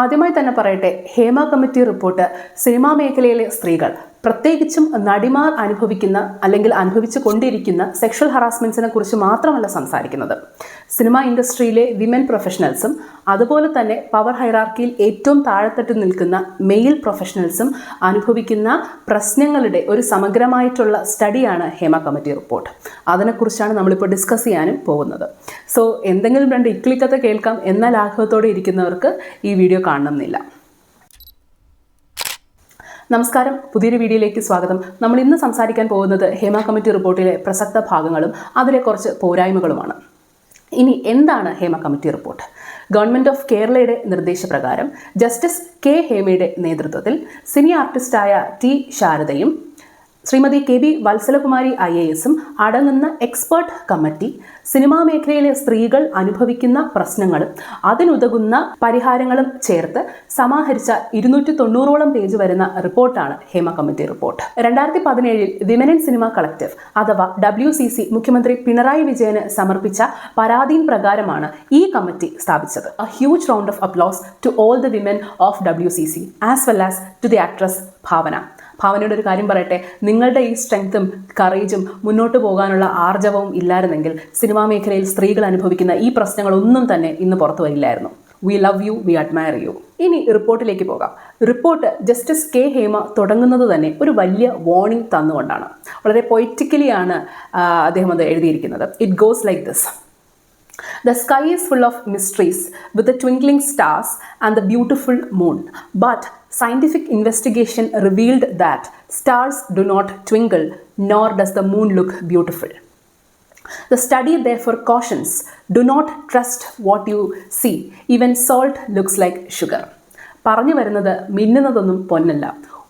ആദ്യമായി തന്നെ പറയട്ടെ, ഹേമ കമ്മിറ്റി റിപ്പോർട്ട് സിനിമാ മേഖലയിലെ സ്ത്രീകൾ, പ്രത്യേകിച്ചും നടിമാർ അനുഭവിക്കുന്ന അല്ലെങ്കിൽ അനുഭവിച്ചു കൊണ്ടിരിക്കുന്ന സെക്ഷൽ ഹറാസ്മെന്റ്സിനെ കുറിച്ച് മാത്രമല്ല സംസാരിക്കുന്നത്. സിനിമാ ഇൻഡസ്ട്രിയിലെ വിമൻ പ്രൊഫഷണൽസും അതുപോലെ തന്നെ പവർ ഹൈറാർക്കിയിൽ ഏറ്റവും താഴെത്തട്ടിൽ നിൽക്കുന്ന മെയിൽ പ്രൊഫഷണൽസും അനുഭവിക്കുന്ന പ്രശ്നങ്ങളുടെ ഒരു സമഗ്രമായിട്ടുള്ള സ്റ്റഡിയാണ് ഹേമ കമ്മിറ്റി റിപ്പോർട്ട്. അതിനെക്കുറിച്ചാണ് നമ്മളിപ്പോൾ ഡിസ്കസ് ചെയ്യാനും പോകുന്നത്. സോ എന്തെങ്കിലും രണ്ട് ഇക്ലിക്കത്തെ കേൾക്കാം എന്ന ലാഘവത്തോടെ ഇരിക്കുന്നവർക്ക് ഈ വീഡിയോ കാണണമെന്നില്ല. നമസ്കാരം, പുതിയൊരു വീഡിയോയിലേക്ക് സ്വാഗതം. നമ്മൾ ഇന്ന് സംസാരിക്കാൻ പോകുന്നത് ഹേമ കമ്മിറ്റി റിപ്പോർട്ടിലെ പ്രസക്ത ഭാഗങ്ങളും അതിലെ കുറച്ച് പോരായ്മകളുമാണ്. ഇനി എന്താണ് Hema committee report? Government of കേരളയുടെ നിർദ്ദേശപ്രകാരം ജസ്റ്റിസ് കെ ഹേമയുടെ നേതൃത്വത്തിൽ സിനി ആർട്ടിസ്റ്റായ ടി ശാരദയും ശ്രീമതി കെ ബി വത്സലകുമാരി IASഉം അടങ്ങുന്ന എക്സ്പേർട്ട് കമ്മിറ്റി സിനിമാ മേഖലയിലെ സ്ത്രീകൾ അനുഭവിക്കുന്ന പ്രശ്നങ്ങളും അതിനുതകുന്ന പരിഹാരങ്ങളും ചേർത്ത് സമാഹരിച്ച 290ഓളം പേജ് വരുന്ന റിപ്പോർട്ടാണ് Hema committee report. 2017 women in cinema collective അഥവാ WCC മുഖ്യമന്ത്രി പിണറായി വിജയന് സമർപ്പിച്ച പരാതിയിൻ പ്രകാരമാണ് ഈ കമ്മിറ്റി സ്ഥാപിച്ചത്. A huge round of applause to all the women of WCC as well as to the actress ഭാവന. ഭാവനയുടെ ഒരു കാര്യം പറയട്ടെ, നിങ്ങളുടെ ഈ സ്ട്രെങ്ത്തും കറേജും മുന്നോട്ട് പോകാനുള്ള ആർജവവും ഇല്ലായിരുന്നെങ്കിൽ സിനിമാ മേഖലയിൽ സ്ത്രീകൾ അനുഭവിക്കുന്ന ഈ പ്രശ്നങ്ങളൊന്നും തന്നെ ഇന്ന് പുറത്തു വരില്ലായിരുന്നു. We love you, we admire you. ഇനി റിപ്പോർട്ടിലേക്ക് പോകാം. റിപ്പോർട്ട് ജസ്റ്റിസ് കെ ഹേമ തുടങ്ങുന്നത് തന്നെ ഒരു വലിയ വാർണിംഗ് തന്നുകൊണ്ടാണ്. വളരെ പൊയറ്റിക്കലിയാണ് അദ്ദേഹം അത് എഴുതിയിരിക്കുന്നത്. It goes like this. The sky is full of mysteries with the twinkling stars and the beautiful moon. But scientific investigation revealed that stars do not twinkle, nor does the moon look beautiful. The study therefore cautions, do not trust what you see. Even salt looks like sugar. പറഞ്ഞു വരുന്നത് മിന്നുന്നതൊന്നും പൊന്നല്ല,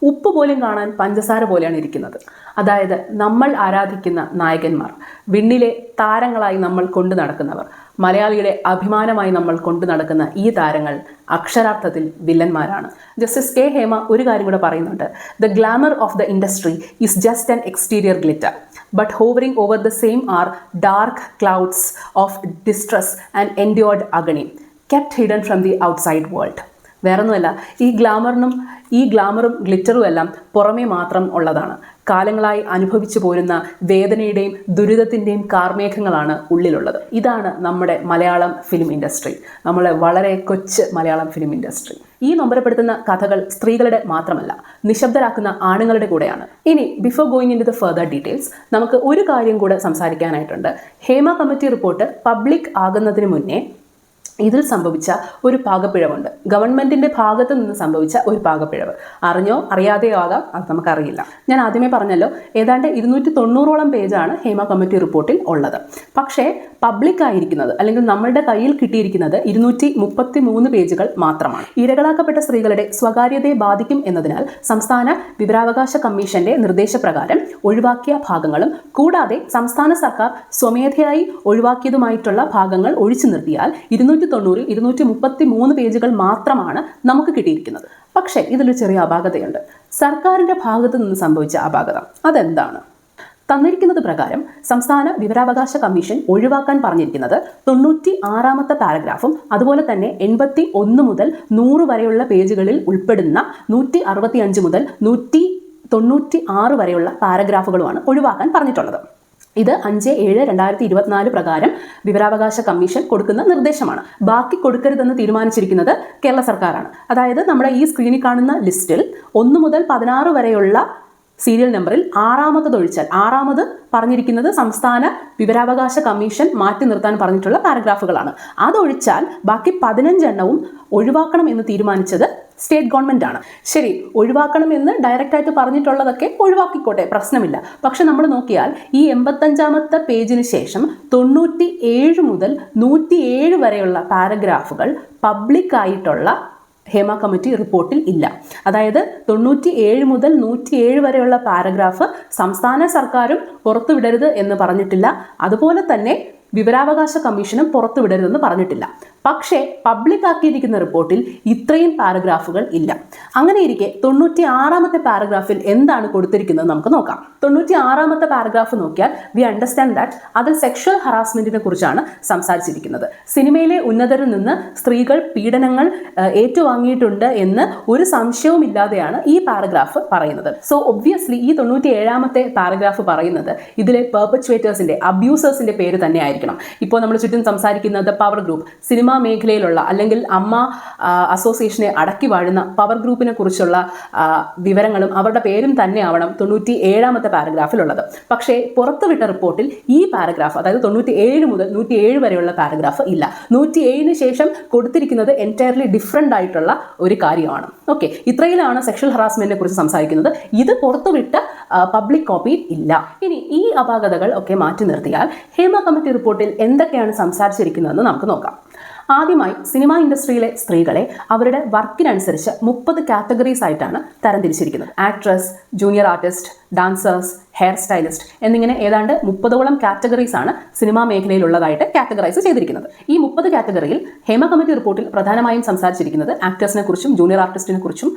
ഉപ്പ് പോലും കാണാൻ പഞ്ചസാര പോലെയാണ് ഇരിക്കുന്നത്. അതായത് നമ്മൾ ആരാധിക്കുന്ന നായകന്മാർ, വിണ്ണിലെ താരങ്ങളായി നമ്മൾ കൊണ്ടു നടക്കുന്നവർ, മലയാളിയുടെ അഭിമാനമായി നമ്മൾ കൊണ്ടു നടക്കുന്ന ഈ താരങ്ങൾ അക്ഷരാർത്ഥത്തിൽ വില്ലന്മാരാണ്. ജസ്റ്റിസ് കെ ഹേമ ഒരു കാര്യം കൂടെ പറയുന്നുണ്ട്. The glamour of the industry is just an exterior glitter, but hovering over the same are dark clouds of distress and endured agony kept hidden from the outside world. വേറൊന്നുമല്ല, ഈ ഗ്ലാമറും ഗ്ലിറ്ററും എല്ലാം പുറമേ മാത്രം ഉള്ളതാണ്. കാലങ്ങളായി അനുഭവിച്ചു പോരുന്ന വേദനയുടെയും ദുരിതത്തിൻ്റെയും കാർമേഘങ്ങളാണ് ഉള്ളിലുള്ളത്. ഇതാണ് നമ്മുടെ മലയാളം ഫിലിം ഇൻഡസ്ട്രി, നമ്മളെ വളരെ കൊച്ചു മലയാളം ഫിലിം ഇൻഡസ്ട്രി. ഈ നൊമ്പരപ്പെടുത്തുന്ന കഥകൾ സ്ത്രീകളുടെ മാത്രമല്ല, നിശബ്ദരാക്കുന്ന ആണുങ്ങളുടെ കൂടെയാണ്. ഇനി before going into the further details, നമുക്ക് ഒരു കാര്യം കൂടെ സംസാരിക്കാനായിട്ടുണ്ട്. ഹേമ കമ്മിറ്റി റിപ്പോർട്ട് പബ്ലിക് ആകുന്നതിന് മുന്നേ ഇതിൽ സംഭവിച്ച ഒരു പാകപ്പിഴവുണ്ട്. ഗവൺമെൻറ്റിൻ്റെ ഭാഗത്ത് നിന്ന് സംഭവിച്ച ഒരു പാകപ്പിഴവ്. അറിഞ്ഞോ അറിയാതെയോ ആകാം, അത് നമുക്കറിയില്ല. ഞാൻ ആദ്യമേ പറഞ്ഞല്ലോ, ഏതാണ്ട് 290ഓളം പേജാണ് ഹേമ കമ്മിറ്റി റിപ്പോർട്ടിൽ ഉള്ളത്. പക്ഷേ പബ്ലിക്കായിരിക്കുന്നത് അല്ലെങ്കിൽ നമ്മളുടെ കയ്യിൽ കിട്ടിയിരിക്കുന്നത് 233 പേജുകൾ മാത്രമാണ്. ഇരകളാക്കപ്പെട്ട സ്ത്രീകളുടെ സ്വകാര്യതയെ ബാധിക്കും എന്നതിനാൽ സംസ്ഥാന വിവരാവകാശ കമ്മീഷന്റെ നിർദ്ദേശപ്രകാരം ഒഴിവാക്കിയ ഭാഗങ്ങളും കൂടാതെ സംസ്ഥാന സർക്കാർ സ്വമേധയായി ഒഴിവാക്കിയതുമായിട്ടുള്ള ഭാഗങ്ങൾ ഒഴിച്ചു നിർത്തിയാൽ 233 പേജുകൾ മാത്രമാണ് നമുക്ക് കിട്ടിയിരിക്കുന്നത്. പക്ഷേ ഇതിലൊരു ചെറിയ അപാകതയുണ്ട്. സർക്കാരിൻ്റെ ഭാഗത്ത് നിന്ന് സംഭവിച്ച അപാകത അതെന്താണ്? തന്നിരിക്കുന്നത് പ്രകാരം സംസ്ഥാന വിവരാവകാശ കമ്മീഷൻ ഒഴിവാക്കാൻ പറഞ്ഞിരിക്കുന്നത് 96ാമത്തെ പാരഗ്രാഫും അതുപോലെ തന്നെ 81 മുതൽ 100 വരെയുള്ള പേജുകളിൽ ഉൾപ്പെടുന്ന 165 മുതൽ 196 വരെയുള്ള പാരഗ്രാഫുകളുമാണ് ഒഴിവാക്കാൻ പറഞ്ഞിട്ടുള്ളത്. ഇത് 5/7/2024 പ്രകാരം വിവരാവകാശ കമ്മീഷൻ കൊടുക്കുന്ന നിർദ്ദേശമാണ്. ബാക്കി കൊടുക്കരുതെന്ന് തീരുമാനിച്ചിരിക്കുന്നത് കേരള സർക്കാരാണ്. അതായത് നമ്മുടെ ഈ സ്ക്രീനിൽ കാണുന്ന ലിസ്റ്റിൽ 1 മുതൽ 16 വരെയുള്ള സീരിയൽ നമ്പറിൽ 6ാമത് പറഞ്ഞിരിക്കുന്നത് സംസ്ഥാന വിവരാവകാശ കമ്മീഷൻ മാറ്റി നിർത്താൻ പറഞ്ഞിട്ടുള്ള പാരഗ്രാഫുകളാണ്. അതൊഴിച്ചാൽ ബാക്കി 15 എണ്ണവും ഒഴിവാക്കണം എന്ന് തീരുമാനിച്ചത് സ്റ്റേറ്റ് ഗവൺമെൻറ് ആണ്. ശരി, ഒഴിവാക്കണം എന്ന് ഡയറക്റ്റായിട്ട് പറഞ്ഞിട്ടുള്ളതൊക്കെ ഒഴിവാക്കിക്കോട്ടെ, പ്രശ്നമില്ല. പക്ഷെ നമ്മൾ നോക്കിയാൽ ഈ 85ാമത്തെ പേജിന് ശേഷം 97 മുതൽ 107 വരെയുള്ള പാരഗ്രാഫുകൾ പബ്ലിക്കായിട്ടുള്ള ഹേമ കമ്മിറ്റി റിപ്പോർട്ടിൽ ഇല്ല. അതായത് 97 മുതൽ 107 വരെയുള്ള പാരഗ്രാഫ് സംസ്ഥാന സർക്കാരും പുറത്തുവിടരുത് എന്ന് പറഞ്ഞിട്ടില്ല. അതുപോലെ തന്നെ വിവരാവകാശ കമ്മീഷനും പുറത്തുവിടരുതെന്ന് പറഞ്ഞിട്ടില്ല. പക്ഷേ പബ്ലിക് ആക്കിയിരിക്കുന്ന റിപ്പോർട്ടിൽ ഇത്രയും പാരഗ്രാഫുകൾ ഇല്ല. അങ്ങനെയിരിക്കെ 96ാമത്തെ പാരഗ്രാഫിൽ എന്താണ് കൊടുത്തിരിക്കുന്നത് നമുക്ക് നോക്കാം. 96ാമത്തെ പാരഗ്രാഫ് നോക്കിയാൽ വി അണ്ടർസ്റ്റാൻഡ് ദാറ്റ് അതിൽ സെക്ഷൽ ഹറാസ്മെന്റിനെ കുറിച്ചാണ് സംസാരിച്ചിരിക്കുന്നത്. സിനിമയിലെ ഉന്നതരിൽ നിന്ന് സ്ത്രീകൾ പീഡനങ്ങൾ ഏറ്റുവാങ്ങിയിട്ടുണ്ട് എന്ന് ഒരു സംശയവും ഇല്ലാതെയാണ് ഈ പാരഗ്രാഫ് പറയുന്നത്. സോ ഒബ്വിയസ്ലി ഈ 97ാമത്തെ പാരഗ്രാഫ് പറയുന്നത് ഇതിലെ പെർപച്വേറ്റേഴ്സിന്റെ, അബ്യൂസേഴ്സിന്റെ പേര് തന്നെ ആയിരിക്കണം. ഇപ്പോൾ നമ്മൾ ചുറ്റും സംസാരിക്കുന്നത് പവർ ഗ്രൂപ്പ്, സിനിമ മേഖലയിലുള്ള അല്ലെങ്കിൽ അമ്മ അസോസിയേഷനെ അടക്കി വാഴുന്ന പവർ ഗ്രൂപ്പിനെ കുറിച്ചുള്ള വിവരങ്ങളും അവരുടെ പേരും തന്നെ ആവണം 97ാമത്തെ പാരഗ്രാഫിലുള്ളത്. പക്ഷേ പുറത്തുവിട്ട റിപ്പോർട്ടിൽ ഈ പാരഗ്രാഫ്, അതായത് 97 മുതൽ 107 വരെയുള്ള പാരഗ്രാഫ് ഇല്ല. 107ന് ശേഷം കൊടുത്തിരിക്കുന്നത് എൻറ്റയർലി ഡിഫറെൻ്റ് ആയിട്ടുള്ള ഒരു കാര്യമാണ്. ഓക്കെ, ഇത്രയിലാണ് സെക്ഷൽ ഹറാസ്മെന്റിനെ കുറിച്ച് സംസാരിക്കുന്നത്. ഇത് പുറത്തുവിട്ട പബ്ലിക് കോപ്പി ഇല്ല. ഇനി ഈ അപാകതകൾ ഒക്കെ മാറ്റി നിർത്തിയാൽ ഹേമ കമ്മിറ്റി റിപ്പോർട്ടിൽ എന്തൊക്കെയാണ് സംസാരിച്ചിരിക്കുന്നതെന്ന് നമുക്ക് നോക്കാം. ആദ്യമായി സിനിമാ ഇൻഡസ്ട്രിയിലെ സ്ത്രീകളെ അവരുടെ വർക്കിനനുസരിച്ച് 30 കാറ്റഗറീസ് ആയിട്ടാണ് തരംതിരിച്ചിരിക്കുന്നത്. Actress, junior artist, dancers, hair stylist എന്നിങ്ങനെ ഏതാണ്ട് 30ഓളം കാറ്റഗറീസ് ആണ് സിനിമാ മേഖലയിലുള്ളതായിട്ട് കാറ്റഗറൈസ് ചെയ്തിരിക്കുന്നത്. ഈ 30 കാറ്റഗറിയിൽ ഹേമ കമ്മിറ്റി റിപ്പോർട്ടിൽ പ്രധാനമായും സംസാരിച്ചിരിക്കുന്നത് ആക്ടേഴ്സിനെ കുറിച്ചും ജൂനിയർ ആർട്ടിസ്റ്റിനെ കുറിച്ചും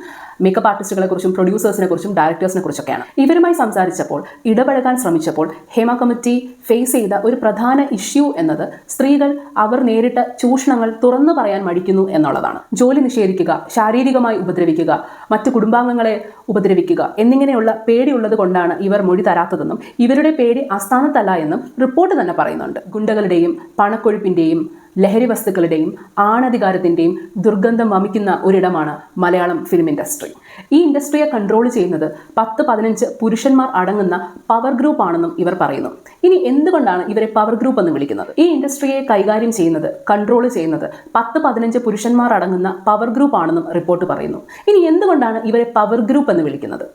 മേക്കപ്പ് ആർട്ടിസ്റ്റുകളെ കുറിച്ചും പ്രൊഡ്യൂസേഴ്സിനെ കുറിച്ചും ഡയറക്ടേഴ്സിനെ കുറിച്ചൊക്കെയാണ്. ഇവരുമായി സംസാരിച്ചപ്പോൾ, ഇടപഴകാൻ ശ്രമിച്ചപ്പോൾ ഹേമ കമ്മിറ്റി ഫേസ് ചെയ്ത ഒരു പ്രധാന ഇഷ്യൂ എന്നത് സ്ത്രീകൾ അവർ നേരിട്ട ചൂഷണങ്ങൾ തുറന്നു പറയാൻ മടിക്കുന്നു എന്നുള്ളതാണ്. ജോലി നിഷേധിക്കുക, ശാരീരികമായി ഉപദ്രവിക്കുക, മറ്റു കുടുംബാംഗങ്ങളെ ഉപദ്രവിക്കുക എന്നിങ്ങനെയുള്ള പേടിയുള്ളത് കൊണ്ടാണ് ഇവർ മൊഴി തരാത്തതെന്നും ഇവരുടെ പേടി അസ്ഥാനത്തല്ല എന്നും റിപ്പോർട്ട് തന്നെ പറയുന്നുണ്ട്. ഗുണ്ടകളുടെയും പണക്കൊഴുപ്പിന്റെയും ലഹരി വസ്തുക്കളുടെയും ആണധികാരത്തിന്റെയും ദുർഗന്ധം വമിക്കുന്ന ഒരിടമാണ് മലയാളം ഫിലിം ഇൻഡസ്ട്രി. ഈ ഇൻഡസ്ട്രിയെ കൺട്രോൾ ചെയ്യുന്നത് 10-15 പുരുഷന്മാർ അടങ്ങുന്ന പവർ ഗ്രൂപ്പ് ആണെന്നും ഇവർ പറയുന്നു. ഇനി എന്തുകൊണ്ടാണ് ഇവരെ പവർ ഗ്രൂപ്പ് എന്ന് വിളിക്കുന്നത്? ഈ ഇൻഡസ്ട്രിയെ കൈകാര്യം ചെയ്യുന്നത്, കൺട്രോൾ ചെയ്യുന്നത് 10-15 പുരുഷന്മാർ അടങ്ങുന്ന പവർ ഗ്രൂപ്പ് ആണെന്നും റിപ്പോർട്ട് പറയുന്നു. ഇനി എന്തുകൊണ്ടാണ് ഇവരെ പവർ ഗ്രൂപ്പ് എന്ന് വിളിക്കുന്നത്?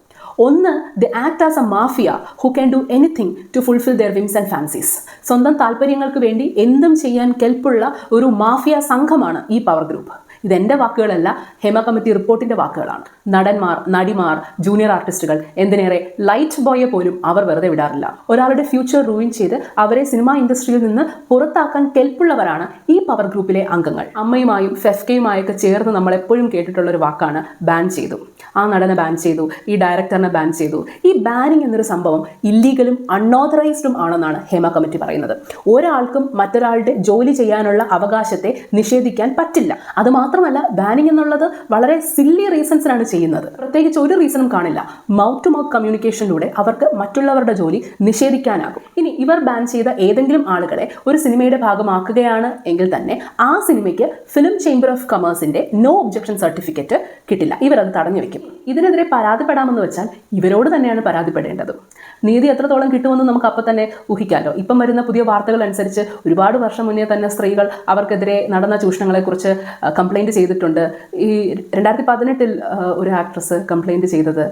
ഒന്ന്, they act as a mafia who can do anything to fulfil their whims and fancies. സ്വന്തം താല്പര്യങ്ങൾക്ക് വേണ്ടി എന്തും ചെയ്യാൻ കെൽപ്പുള്ള ഒരു മാഫിയ സംഘമാണ് ഈ പവർ ഗ്രൂപ്പ്. ഇതെൻ്റെ വാക്കുകളല്ല, ഹേമ കമ്മിറ്റി റിപ്പോർട്ടിൻ്റെ വാക്കുകളാണ്. നടന്മാർ, നടിമാർ, ജൂനിയർ ആർട്ടിസ്റ്റുകൾ, എന്തിനേറെ ലൈറ്റ് ബോയെ പോലും അവർ വെറുതെ വിടാറില്ല. ഒരാളുടെ ഫ്യൂച്ചർ റൂയിൻ ചെയ്ത് അവരെ സിനിമാ ഇൻഡസ്ട്രിയിൽ നിന്ന് പുറത്താക്കാൻ കെൽപ്പുള്ളവരാണ് ഈ പവർ ഗ്രൂപ്പിലെ അംഗങ്ങൾ. അമ്മയുമായും ഫെഫ്കയുമായൊക്കെ ചേർന്ന് നമ്മൾ എപ്പോഴും കേട്ടിട്ടുള്ള ഒരു വാക്കാണ് ബാൻ ചെയ്തു. ആ നടനെ ബാൻ ചെയ്തു, ഈ ഡയറക്ടറിനെ ബാൻ ചെയ്തു. ഈ ബാനിങ് എന്നൊരു സംഭവം ഇല്ലീഗലും അൺഓതറൈസ്ഡും ആണെന്നാണ് ഹേമ കമ്മിറ്റി പറയുന്നത്. ഒരാൾക്കും മറ്റൊരാളുടെ ജോലി ചെയ്യാനുള്ള അവകാശത്തെ നിഷേധിക്കാൻ പറ്റില്ല. അത് മാത്രമല്ല, ബാനിങ് എന്നുള്ളത് വളരെ സില്ലി റീസൺസിനാണ് ചെയ്യുന്നത്. പ്രത്യേകിച്ച് ഒരു റീസണും കാണില്ല. മൗത്ത് ടു മൗത്ത് കമ്മ്യൂണിക്കേഷനിലൂടെ അവർക്ക് മറ്റുള്ളവരുടെ ജോലി നിഷേധിക്കാനാകും. ഇനി ഇവർ ബാൻ ചെയ്ത ഏതെങ്കിലും ആളുകളെ ഒരു സിനിമയുടെ ഭാഗമാക്കുകയാണ് എങ്കിൽ തന്നെ ആ സിനിമയ്ക്ക് ഫിലിം ചേംബർ ഓഫ് കൊമേഴ്സിന്റെ നോ ഒബ്ജക്ഷൻ സർട്ടിഫിക്കറ്റ് കിട്ടില്ല. ഇവരത് തടഞ്ഞു വെക്കും. ഇതിനെതിരെ പരാതിപ്പെടാമെന്ന് വെച്ചാൽ ഇവരോട് തന്നെയാണ് പരാതിപ്പെടേണ്ടത്. നീതി എത്രത്തോളം കിട്ടുമെന്ന് നമുക്ക് അപ്പം തന്നെ ഊഹിക്കാമല്ലോ. ഇപ്പം വരുന്ന പുതിയ വാർത്തകൾ അനുസരിച്ച് ഒരുപാട് വർഷം മുന്നേ തന്നെ സ്ത്രീകൾ അവർക്കെതിരെ നടന്ന ചൂഷണങ്ങളെക്കുറിച്ച് കംപ്ലൈൻറ്റ് ചെയ്തിട്ടുണ്ട്. ഈ 2018 ഒരു ആക്ട്രസ് കംപ്ലൈൻറ്റ് ചെയ്തത്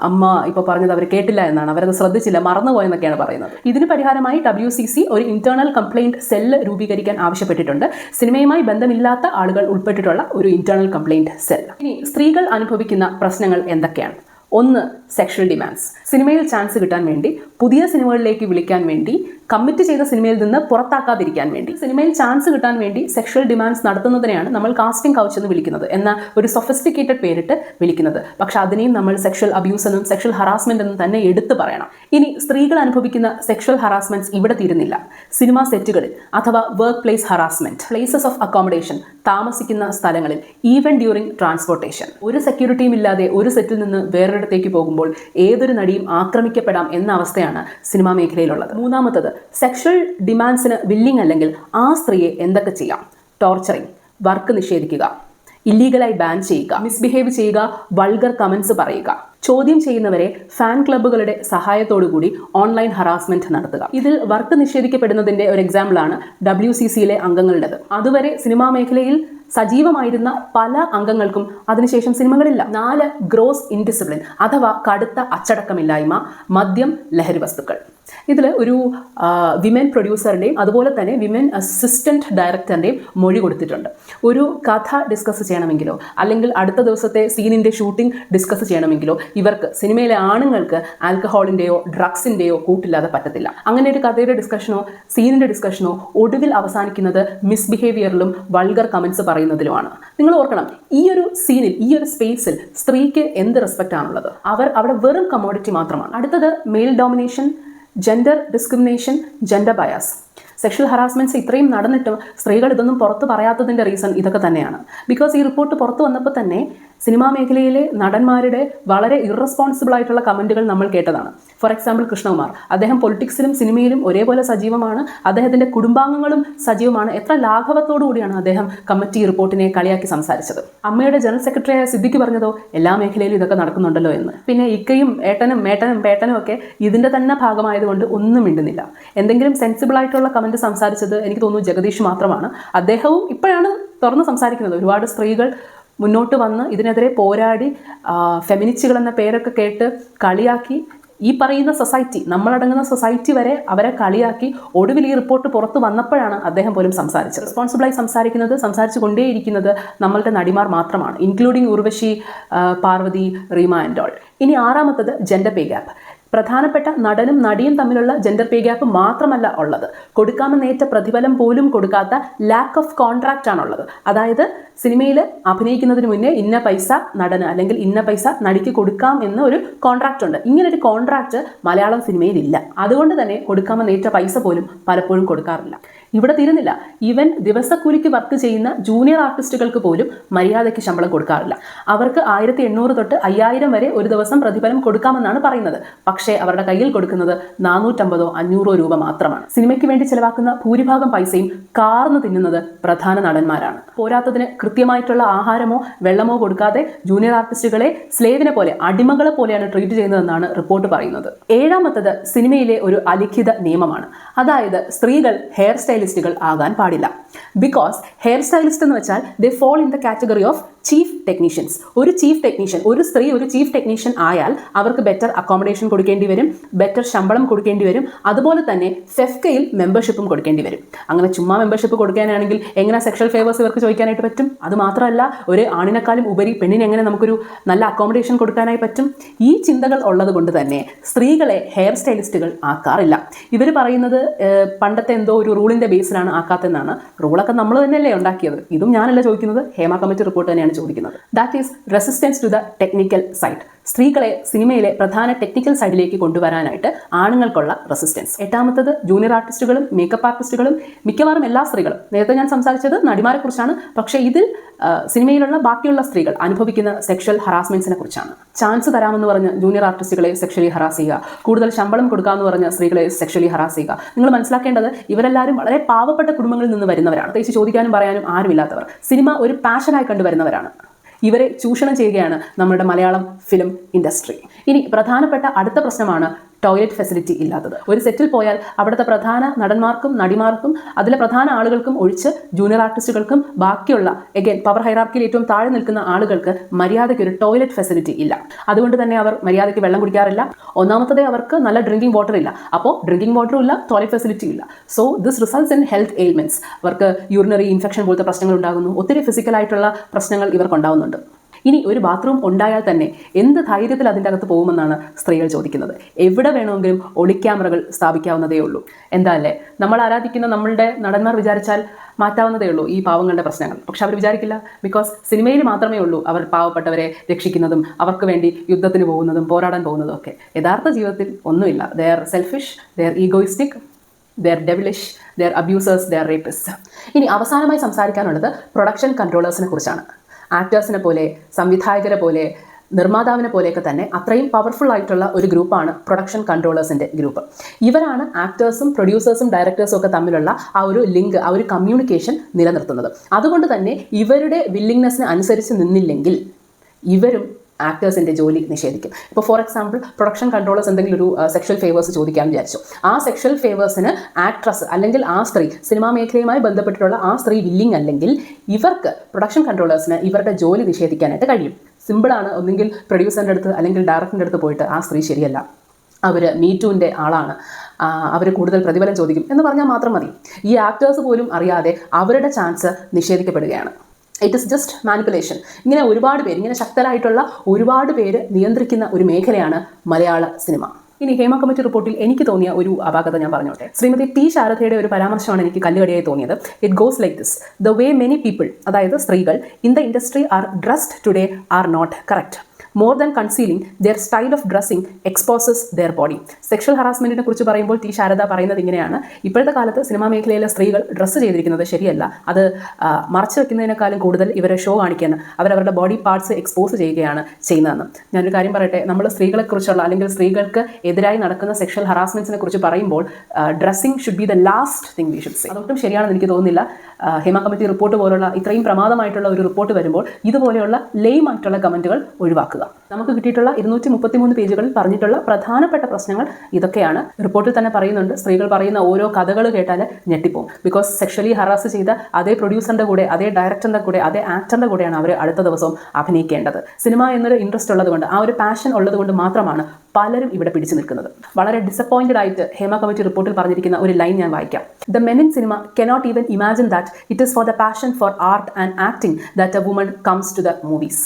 അമ്മ ഇപ്പോൾ പറഞ്ഞത് അവർ കേട്ടില്ല എന്നാണ്, അവരത് ശ്രദ്ധിച്ചില്ല, മറന്നുപോയെന്നൊക്കെയാണ് പറയുന്നത്. ഇതിന് പരിഹാരമായി WCC ഒരു ഇന്റേണൽ കംപ്ലൈൻറ്റ് സെല്ല് രൂപീകരിക്കാൻ ആവശ്യപ്പെട്ടിട്ടുണ്ട്. സിനിമയുമായി ബന്ധമില്ലാത്ത ആളുകൾ ഉൾപ്പെട്ടിട്ടുള്ള ഒരു ഇന്റേണൽ കംപ്ലൈൻറ്റ് സെൽ. ഇനി സ്ത്രീകൾ അനുഭവിക്കുന്ന പ്രശ്നങ്ങൾ എന്തൊക്കെയാണ്? ഒന്ന്, സെക്ഷൽ ഡിമാൻഡ്സ്. സിനിമയിൽ ചാൻസ് കിട്ടാൻ വേണ്ടി, പുതിയ സിനിമകളിലേക്ക് വിളിക്കാൻ വേണ്ടി, കമ്മിറ്റ് ചെയ്ത സിനിമയിൽ നിന്ന് പുറത്താക്കാതിരിക്കാൻ വേണ്ടി, സിനിമയിൽ ചാൻസ് കിട്ടാൻ വേണ്ടി സെക്ഷൽ ഡിമാൻഡ്സ് നടത്തുന്നതിനെയാണ് നമ്മൾ കാസ്റ്റിംഗ് കൗച്ച് എന്ന് വിളിക്കുന്നത്, എന്ന ഒരു സൊഫിസ്റ്റിക്കേറ്റഡ് പേരിട്ട് വിളിക്കുന്നത്. പക്ഷെ അതിനെയും നമ്മൾ സെക്ഷൽ അബ്യൂസ് എന്നും സെക്ഷൽ ഹറാസ്മെന്റ് എന്നും തന്നെ എടുത്തു പറയണം. ഇനി സ്ത്രീകൾ അനുഭവിക്കുന്ന സെക്ഷൽ ഹറാസ്മെന്റ്സ് ഇവിടെ തീരുന്നില്ല. സിനിമാ സെറ്റുകളിൽ അഥവാ work place harassment, places of accommodation, താമസിക്കുന്ന സ്ഥലങ്ങളിൽ, ഈവൻ ഡ്യൂറിംഗ് ട്രാൻസ്പോർട്ടേഷൻ. ഒരു സെക്യൂരിറ്റിയും ഇല്ലാതെ ഒരു സെറ്റിൽ നിന്ന് വേറൊരിടത്തേക്ക് പോകുമ്പോൾ ഏതൊരു നടിയും ആക്രമിക്കപ്പെടാം എന്ന അവസ്ഥയാണ് സിനിമാ മേഖലയിലുള്ളത്. മൂന്നാമത്തത്, സെക്ഷൽ ഡിമാൻഡ്സിന് വില്ലിംഗ് അല്ലെങ്കിൽ ആ സ്ത്രീയെ എന്തൊക്കെ ചെയ്യാം? ടോർച്ചറിങ്, വർക്ക് നിഷേധിക്കുക, ഇല്ലീഗലായി ബാൻ ചെയ്യുക, മിസ്ബിഹേവ് ചെയ്യുക, വൾഗർ കമൻസ് പറയുക, ചോദ്യം ചെയ്യുന്നവരെ ഫാൻ ക്ലബ്ബുകളുടെ സഹായത്തോടുകൂടി ഓൺലൈൻ ഹറാസ്മെന്റ് നടത്തുക. ഇതിൽ വർക്ക് നിഷേധിക്കപ്പെടുന്നതിന്റെ ഒരു എക്സാമ്പിളാണ് WCCയിലെ അംഗങ്ങളുടേത്. അതുവരെ സിനിമാ മേഖലയിൽ സജീവമായിരുന്ന പല അംഗങ്ങൾക്കും അതിനുശേഷം സിനിമകളില്ല. 4 ഗ്രോസ് ഇൻഡിസിപ്ലിൻ അഥവാ കടുത്ത അച്ചടക്കമില്ലായ്മ, മദ്യം, ലഹരി വസ്തുക്കൾ. ഇതിൽ ഒരു വിമൻ പ്രൊഡ്യൂസറിൻ്റെയും അതുപോലെ തന്നെ വിമൻ അസിസ്റ്റൻറ്റ് ഡയറക്ടറിൻ്റെയും മൊഴി കൊടുത്തിട്ടുണ്ട്. ഒരു കഥ ഡിസ്കസ് ചെയ്യണമെങ്കിലോ അല്ലെങ്കിൽ അടുത്ത ദിവസത്തെ സീനിൻ്റെ ഷൂട്ടിംഗ് ഡിസ്കസ് ചെയ്യണമെങ്കിലോ ഇവർക്ക് സിനിമയിലെ ആണുങ്ങൾക്ക് ആൽക്കഹോളിൻ്റെയോ ഡ്രഗ്സിൻ്റെയോ കൂട്ടില്ലാതെ പറ്റത്തില്ല. അങ്ങനെ ഒരു കഥയുടെ ഡിസ്കഷനോ സീനിൻ്റെ ഡിസ്കഷനോ ഒടുവിൽ അവസാനിക്കുന്നത് മിസ്ബിഹേവിയറിലും വൾഗർ കമൻസ് പറയുന്നതിലുമാണ്. നിങ്ങൾ ഓർക്കണം, ഈ ഒരു സീനിൽ, ഈ ഒരു സ്പേസിൽ സ്ത്രീക്ക് എന്ത് റെസ്പെക്റ്റ് ആണുള്ളത്? അവർ അവിടെ വെറും കമോഡിറ്റി മാത്രമാണ്. അടുത്തത് male domination, gender discrimination, gender bias. Sexual harassments ഇത്രയും നടന്നിട്ടും സ്ത്രീകൾ ഇതൊന്നും പുറത്ത് പറയാത്തതിൻ്റെ റീസൺ ഇതൊക്കെ തന്നെയാണ്. ബിക്കോസ് ഈ റിപ്പോർട്ട് പുറത്തു വന്നപ്പോൾ തന്നെ സിനിമാ മേഖലയിലെ നടന്മാരുടെ വളരെ ഇറസ്പോൺസിബിൾ ആയിട്ടുള്ള കമൻറ്റുകൾ നമ്മൾ കേട്ടതാണ്. ഫോർ എക്സാമ്പിൾ കൃഷ്ണകുമാർ, അദ്ദേഹം പൊളിറ്റിക്സിലും സിനിമയിലും ഒരേപോലെ സജീവമാണ്, അദ്ദേഹത്തിൻ്റെ കുടുംബാംഗങ്ങളും സജീവമാണ്. എത്ര ലാഘവത്തോടു കൂടിയാണ് അദ്ദേഹം കമ്മിറ്റി റിപ്പോർട്ടിനെ കളിയാക്കി സംസാരിച്ചത്. അമ്മയുടെ ജനറൽ സെക്രട്ടറിയായ സിദ്ദിഖ് പറഞ്ഞതോ എല്ലാ മേഖലയിലും ഇതൊക്കെ നടക്കുന്നുണ്ടല്ലോ എന്ന്. പിന്നെ ഇക്കയും ഏട്ടനും മേട്ടനും പേട്ടനും ഒക്കെ ഇതിൻ്റെ തന്നെ ഭാഗമായതുകൊണ്ട് ഒന്നും മിണ്ടുന്നില്ല. എന്തെങ്കിലും സെൻസിബിൾ ആയിട്ടുള്ള കമൻറ്റ് സംസാരിച്ചത് എനിക്ക് തോന്നുന്നു ജഗദീഷ് മാത്രമാണ്. അദ്ദേഹവും ഇപ്പോഴാണ് തുറന്ന് സംസാരിക്കുന്നത്. ഒരുപാട് സ്ത്രീകൾ മുന്നോട്ട് വന്ന് ഇതിനെതിരെ പോരാടി ഫെമിനിസ്റ്റുകൾ എന്ന പേരൊക്കെ കേട്ട് കളിയാക്കി ഈ പറയുന്ന സൊസൈറ്റി, നമ്മളടങ്ങുന്ന സൊസൈറ്റി വരെ അവരെ കളിയാക്കി ഒടുവിൽ ഈ റിപ്പോർട്ട് പുറത്ത് വന്നപ്പോഴാണ് അദ്ദേഹം പോലും സംസാരിച്ചത്. റെസ്പോൺസിബിളായി സംസാരിച്ചു കൊണ്ടേയിരിക്കുന്നത് നമ്മളുടെ നടിമാർ മാത്രമാണ്, including Urvashi, Parvathy, Rima and all. ഇനി 6ാമത്തത് ജെൻഡർ പേ ഗ്യാപ്പ്. പ്രധാനപ്പെട്ട നടനും നടിയും തമ്മിലുള്ള ജെൻഡർ പേ ഗ്യാപ്പ് മാത്രമല്ല ഉള്ളത്, കൊടുക്കാമെന്നേറ്റ പ്രതിഫലം പോലും കൊടുക്കാത്ത ലാക്ക് ഓഫ് കോൺട്രാക്റ്റ് ആണുള്ളത്. അതായത് സിനിമയിൽ അഭിനയിക്കുന്നതിന് മുന്നേ ഇന്ന പൈസ നടന് അല്ലെങ്കിൽ ഇന്ന പൈസ നടിക്ക് കൊടുക്കാം എന്ന ഒരു കോൺട്രാക്റ്റ് ഉണ്ട്. ഇങ്ങനൊരു കോൺട്രാക്റ്റ് മലയാളം സിനിമയിൽ ഇല്ല. അതുകൊണ്ട് തന്നെ കൊടുക്കാമെന്നേറ്റ പൈസ പോലും പലപ്പോഴും കൊടുക്കാറില്ല. ഇവിടെ തീരുന്നില്ല, ഈവൻ ദിവസക്കൂലിക്ക് വർക്ക് ചെയ്യുന്ന ജൂനിയർ ആർട്ടിസ്റ്റുകൾക്ക് പോലും മര്യാദയ്ക്ക് ശമ്പളം കൊടുക്കാറില്ല. അവർക്ക് 1800 തൊട്ട് 5000 വരെ ഒരു ദിവസം പ്രതിഫലം കൊടുക്കാമെന്നാണ് പറയുന്നത്. പക്ഷേ അവരുടെ കയ്യിൽ കൊടുക്കുന്നത് 450 500 രൂപ മാത്രമാണ്. സിനിമയ്ക്ക് വേണ്ടി ചെലവാക്കുന്ന ഭൂരിഭാഗം പൈസയും കാർന്ന് തിന്നുന്നത് പ്രധാന നടന്മാരാണ്. പോരാത്തതിന് കൃത്യമായിട്ടുള്ള ആഹാരമോ വെള്ളമോ കൊടുക്കാതെ ജൂനിയർ ആർട്ടിസ്റ്റുകളെ സ്ലേവിനെ പോലെ, അടിമകളെ പോലെയാണ് ട്രീറ്റ് ചെയ്യുന്നതെന്നാണ് റിപ്പോർട്ട് പറയുന്നത്. 7ാമത്തത് സിനിമയിലെ ഒരു അലിഖിത നിയമമാണ്. അതായത് സ്ത്രീകൾ ഹെയർ സ്റ്റൈലിസ്റ്റുകൾ ആകാൻ പാടില്ല. ബിക്കോസ് ഹെയർ സ്റ്റൈലിസ്റ്റ് എന്ന് വെച്ചാൽ they fall in the category of chief technicians. ഒരു ചീഫ് ടെക്നീഷ്യൻ, ഒരു സ്ത്രീ ഒരു ചീഫ് ടെക്നീഷ്യൻ ആയാൽ അവർക്ക് ബെറ്റർ അക്കോമഡേഷൻ കൊടുക്കേണ്ടി വരും, ബെറ്റർ ശമ്പളം കൊടുക്കേണ്ടി വരും, അതുപോലെ തന്നെ ഫെഫ്കയിൽ മെമ്പർഷിപ്പും കൊടുക്കേണ്ടി വരും. അങ്ങനെ ചുമ്മാ മെമ്പർഷിപ്പ് കൊടുക്കാനാണെങ്കിൽ എങ്ങനെ സെക്ഷൽ ഫേവേഴ്സ് ഇവർക്ക് ചോദിക്കാനായിട്ട് പറ്റും? അത് മാത്രമല്ല, ഒരു ആണിനെക്കാളും ഉപരി പെണ്ണിന് എങ്ങനെ നമുക്കൊരു നല്ല അക്കോമഡേഷൻ കൊടുക്കാനായി പറ്റും? ഈ ചിന്തകൾ ഉള്ളത് കൊണ്ട് തന്നെ സ്ത്രീകളെ ഹെയർ സ്റ്റൈലിസ്റ്റുകൾ ആക്കാറില്ല. ഇവർ പറയുന്നത് പണ്ടത്തെ എന്തോ ഒരു റൂളിൻ്റെ ബേസിലാണ് ആക്കാത്തതെന്നാണ്. റൂളൊക്കെ നമ്മൾ തന്നെയല്ലേ ഉണ്ടാക്കിയത്? ഇതും ഞാനല്ല ചോദിക്കുന്നത്, ഹേമ കമ്മിറ്റി റിപ്പോർട്ട് തന്നെയാണ് ചോദിക്കുന്നത്. That is resistance to the technical side. സ്ത്രീകളെ സിനിമയിലെ പ്രധാന ടെക്നിക്കൽ സൈഡിലേക്ക് കൊണ്ടുവരാനായിട്ട് ആണുങ്ങൾക്കുള്ള റെസിസ്റ്റൻസ്. 8ാമത്തത് ജൂനിയർ ആർട്ടിസ്റ്റുകളും മേക്കപ്പ് ആർട്ടിസ്റ്റുകളും, മിക്കവാറും എല്ലാ സ്ത്രീകളും. നേരത്തെ ഞാൻ സംസാരിച്ചത് നടിമാരെ കുറിച്ചാണ്, പക്ഷേ ഇതിൽ സിനിമയിലുള്ള ബാക്കിയുള്ള സ്ത്രീകൾ അനുഭവിക്കുന്ന സെക്ഷൽ ഹറാസ്മെന്റ്സിനെ കുറിച്ചാണ്. ചാൻസ് തരാമെന്ന് പറഞ്ഞ് ജൂനിയർ ആർട്ടിസ്റ്റുകളെ സെക്ഷലി ഹറാസ് ചെയ്യുക, കൂടുതൽ ശമ്പളം കൊടുക്കാമെന്ന് പറഞ്ഞ് സ്ത്രീകളെ സെക്ഷലി ഹറാസ് ചെയ്യുക. നിങ്ങൾ മനസ്സിലാക്കേണ്ടത് ഇവരെല്ലാവരും വളരെ പാവപ്പെട്ട കുടുംബങ്ങളിൽ നിന്ന് വരുന്നവരാണ്. പ്രത്യേകിച്ച് ചോദിക്കാനും പറയാനും ആരുമില്ലാത്തവർ. സിനിമ ഒരു പാഷനായി കണ്ടുവരുന്നവരാണ്. ഇവരെ ചൂഷണം ചെയ്യുകയാണ് നമ്മുടെ മലയാളം ഫിലിം ഇൻഡസ്ട്രി. ഇനി പ്രധാനപ്പെട്ട അടുത്ത പ്രശ്നമാണ് ടോയ്ലറ്റ് ഫെസിലിറ്റി ഇല്ലാത്തത്. ഒരു സെറ്റിൽ പോയാൽ അവിടുത്തെ പ്രധാന നടന്മാർക്കും നടിമാർക്കും അതിലെ പ്രധാന ആളുകൾക്കും ഒഴിച്ച് ജൂനിയർ ആർട്ടിസ്റ്റുകൾക്കും ബാക്കിയുള്ള പവർ ഹൈറാർക്കിയിൽ ഏറ്റവും താഴെ നിൽക്കുന്ന ആളുകൾക്ക് മര്യാദയ്ക്ക് ഒരു ടോയ്ലറ്റ് ഫെസിലിറ്റി ഇല്ല. അതുകൊണ്ട് തന്നെ അവർ മര്യാദയ്ക്ക് വെള്ളം കുടിക്കാറില്ല. ഒന്നാമത്തതേ അവർക്ക് നല്ല ഡ്രിങ്കിങ് വാട്ടർ ഇല്ല. അപ്പോൾ ഡ്രിങ്കിങ് വാട്ടറും ഇല്ല, ടോയ്ലറ്റ് ഫെസിലിറ്റി ഇല്ല. So this results in health ailments. അവർക്ക് യൂറിനറി ഇൻഫെക്ഷൻ പോലത്തെ പ്രശ്നങ്ങൾ ഉണ്ടാകുന്നു. ഒത്തിരി ഫിസിക്കലായിട്ടുള്ള പ്രശ്നങ്ങൾ ഇവർക്ക് ഉണ്ടാകുന്നുണ്ട്. ഇനി ഒരു ബാത്റൂം ഉണ്ടായാൽ തന്നെ എന്ത് ധൈര്യത്തിൽ അതിൻ്റെ അകത്ത് പോകുമെന്നാണ് സ്ത്രീകൾ ചോദിക്കുന്നത്. എവിടെ വേണമെങ്കിലും ഒളിക്യാമറകൾ സ്ഥാപിക്കാവുന്നതേ ഉള്ളൂ. എന്താ അല്ലേ? നമ്മൾ ആരാധിക്കുന്ന നമ്മളുടെ നടന്മാർ വിചാരിച്ചാൽ മാറ്റാവുന്നതേ ഉള്ളൂ ഈ പാവങ്ങളുടെ പ്രശ്നങ്ങൾ. പക്ഷെ അവർ വിചാരിക്കില്ല. ബിക്കോസ് സിനിമയിൽ മാത്രമേ ഉള്ളൂ അവർ പാവപ്പെട്ടവരെ രക്ഷിക്കുന്നതും അവർക്ക് വേണ്ടി യുദ്ധത്തിന് പോകുന്നതും പോരാടാൻ പോകുന്നതും ഒക്കെ. യഥാർത്ഥ ജീവിതത്തിൽ ഒന്നുമില്ല. They are selfish, they are egoistic, they are devilish, they are abusers, they are rapist. ഇനി അവസാനമായി സംസാരിക്കാനുള്ളത് പ്രൊഡക്ഷൻ കൺട്രോളേഴ്സിനെ കുറിച്ചാണ്. ആക്ടേഴ്സിനെ പോലെ, സംവിധായകരെ പോലെ, നിർമ്മാതാവിനെ പോലെയൊക്കെ തന്നെ അത്രയും പവർഫുൾ ആയിട്ടുള്ള ഒരു ഗ്രൂപ്പാണ് പ്രൊഡക്ഷൻ കൺട്രോളേഴ്സിൻ്റെ ഗ്രൂപ്പ്. ഇവരാണ് ആക്ടേഴ്സും പ്രൊഡ്യൂസേഴ്സും ഡയറക്ടേഴ്സും ഒക്കെ തമ്മിലുള്ള ആ ഒരു ലിങ്ക്, ആ ഒരു കമ്മ്യൂണിക്കേഷൻ നിലനിർത്തുന്നത്. അതുകൊണ്ട് തന്നെ ഇവരുടെ വില്ലിങ്നെസ്സിന് അനുസരിച്ച് നിന്നില്ലെങ്കിൽ ഇവരും ആക്ടേഴ്സിൻ്റെ ജോലി നിഷേധിക്കും. ഇപ്പോൾ ഫോർ എക്സാമ്പിൾ പ്രൊഡക്ഷൻ കൺട്രോളേഴ്സ് എന്തെങ്കിലും ഒരു സെക്ഷൽ ഫേവേഴ്സ് ചോദിക്കാമെന്ന് വിചാരിച്ചു. ആ സെക്ഷൽ ഫേവേഴ്സിന് ആക്ട്രസ് അല്ലെങ്കിൽ ആ സ്ത്രീ സിനിമാ മേഖലയുമായി ബന്ധപ്പെട്ടിട്ടുള്ള ആ സ്ത്രീ വില്ലിംഗ് അല്ലെങ്കിൽ ഇവർക്ക് പ്രൊഡക്ഷൻ കൺട്രോളേഴ്സിന് ഇവരുടെ ജോലി നിഷേധിക്കാനായിട്ട് കഴിയും. സിമ്പിളാണ്. ഒന്നുകിൽ പ്രൊഡ്യൂസറിൻ്റെ അടുത്ത് അല്ലെങ്കിൽ ഡയറക്ടറിൻ്റെ അടുത്ത് പോയിട്ട് ആ സ്ത്രീ ശരിയല്ല, അവർ മീറ്റൂൻ്റെ ആളാണ്, അവർ കൂടുതൽ പ്രതിഫലം ചോദിക്കും എന്ന് പറഞ്ഞാൽ മാത്രം മതി. ഈ ആക്ടേഴ്സ് പോലും അറിയാതെ അവരുടെ ചാൻസ് നിഷേധിക്കപ്പെടുകയാണ്. It is just manipulation. ഇങ്ങനെ ഒരുപാട് പേര്, ഇങ്ങനെ ശക്തരായിട്ടുള്ള ഒരുപാട് പേര് നിയന്ത്രിക്കുന്ന ഒരു മേഖലയാണ് മലയാള സിനിമ. ഇനി ഹേമ കമ്മിറ്റി റിപ്പോർട്ടിൽ എനിക്ക് തോന്നിയ ഒരു അപാകത ഞാൻ പറഞ്ഞോട്ടെ. ശ്രീമതി ടി ശാരദയുടെ ഒരു പരാമർശമാണ് എനിക്ക് കല്ലുകടിയായി തോന്നിയത്. It goes like this: the way many people, അതായത് സ്ത്രീകൾ, in the industry are dressed today are not correct. More than concealing their style of dressing exposes their body. Sexual ഹറാസ്മെൻറ്റിനെ കുറിച്ച് പറയുമ്പോൾ ടി ശാരദ പറയുന്നത് ഇങ്ങനെയാണ്: ഇപ്പോഴത്തെ കാലത്ത് സിനിമാ മേഖലയിലെ സ്ത്രീകൾ ഡ്രസ്സ് ചെയ്തിരിക്കുന്നത് ശരിയല്ല, അത് മറച്ചു വെക്കുന്നതിനേക്കാളും കൂടുതൽ ഇവരെ ഷോ കാണിക്കാൻ അവരവരുടെ ബോഡി പാർട്സ് എക്സ്പോസ് ചെയ്യുകയാണ് ചെയ്യുന്നതെന്ന്. ഞാനൊരു കാര്യം പറയട്ടെ, നമ്മൾ സ്ത്രീകളെക്കുറിച്ചുള്ള അല്ലെങ്കിൽ സ്ത്രീകൾക്ക് എതിരായി നടക്കുന്ന സെക്ഷൽ ഹറാസ്മെൻറ്റ്സിനെ കുറിച്ച് പറയുമ്പോൾ dressing should be the last thing we should say. അതൊട്ടും ശരിയാണെന്ന് എനിക്ക് തോന്നുന്നില്ല. ഹേമ കമ്മിറ്റി റിപ്പോർട്ട് പോലുള്ള ഇത്രയും പ്രമാദമായിട്ടുള്ള ഒരു റിപ്പോർട്ട് വരുമ്പോൾ ഇതുപോലെയുള്ള ലെയിമായിട്ടുള്ള കമൻറ്റുകൾ ഒഴിവാക്കുക. നമുക്ക് കിട്ടിയിട്ടുള്ള 233 പേജുകളിൽ പറഞ്ഞിട്ടുള്ള പ്രധാനപ്പെട്ട പ്രശ്നങ്ങൾ ഇതൊക്കെയാണ്. റിപ്പോർട്ടിൽ തന്നെ പറയുന്നുണ്ട്, സ്ത്രീകൾ പറയുന്ന ഓരോ കഥകൾ കേട്ടാൽ ഞെട്ടിപ്പോവും. ബിക്കോസ് സെക്ഷലി ഹറാസ് ചെയ്ത അതേ പ്രൊഡ്യൂസറിൻ്റെ കൂടെ, അതേ ഡയറക്ടറിൻ്റെ കൂടെ, അതേ ആക്ടറിൻ്റെ കൂടെയാണ് അവർ അടുത്ത ദിവസവും അഭിനയിക്കേണ്ടത്. സിനിമ എന്നൊരു ഇൻട്രസ്റ്റ് ഉള്ളതുകൊണ്ട്, ആ ഒരു പാഷൻ ഉള്ളതുകൊണ്ട് മാത്രമാണ് പലരും ഇവിടെ പിടിച്ചു നിൽക്കുന്നത്. വളരെ ഡിസപ്പോയിന്റഡ് ആയിട്ട് ഹേമ കമ്മിറ്റി റിപ്പോർട്ടിൽ പറഞ്ഞിരിക്കുന്ന ഒരു ലൈൻ ഞാൻ വായിക്കാം. The men in cinema cannot even imagine that it is for the passion for art and acting that a woman comes to the movies.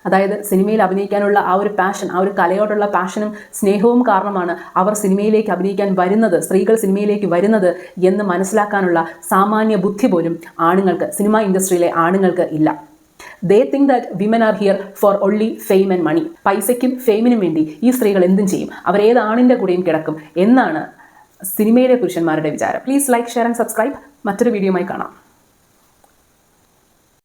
അതായത് സിനിമയിൽ അഭിനയിക്കാനുള്ള ആ ഒരു പാഷൻ, ആ ഒരു കലയോടുള്ള പാഷനും സ്നേഹവും കാരണമാണ് അവർ സിനിമയിലേക്ക് അഭിനയിക്കാൻ വരുന്നത്, സ്ത്രീകൾ സിനിമയിലേക്ക് വരുന്നത് എന്ന് മനസ്സിലാക്കാനുള്ള സാമാന്യ ബുദ്ധി പോലും ആണുങ്ങൾക്ക്, സിനിമാ ഇൻഡസ്ട്രിയിലെ ആണുങ്ങൾക്ക് ഇല്ല. They think that women are here for only fame and money. പൈസയ്ക്കും ഫെയിമിനും വേണ്ടി ഈ സ്ത്രീകൾ എന്തും ചെയ്യും, അവരേത് ആണിൻ്റെ കൂടെയും കിടക്കും എന്നാണ് സിനിമയിലെ പുരുഷന്മാരുടെ വിചാരം. Please like, share and subscribe. മറ്റൊരു വീഡിയോയുമായി കാണാം.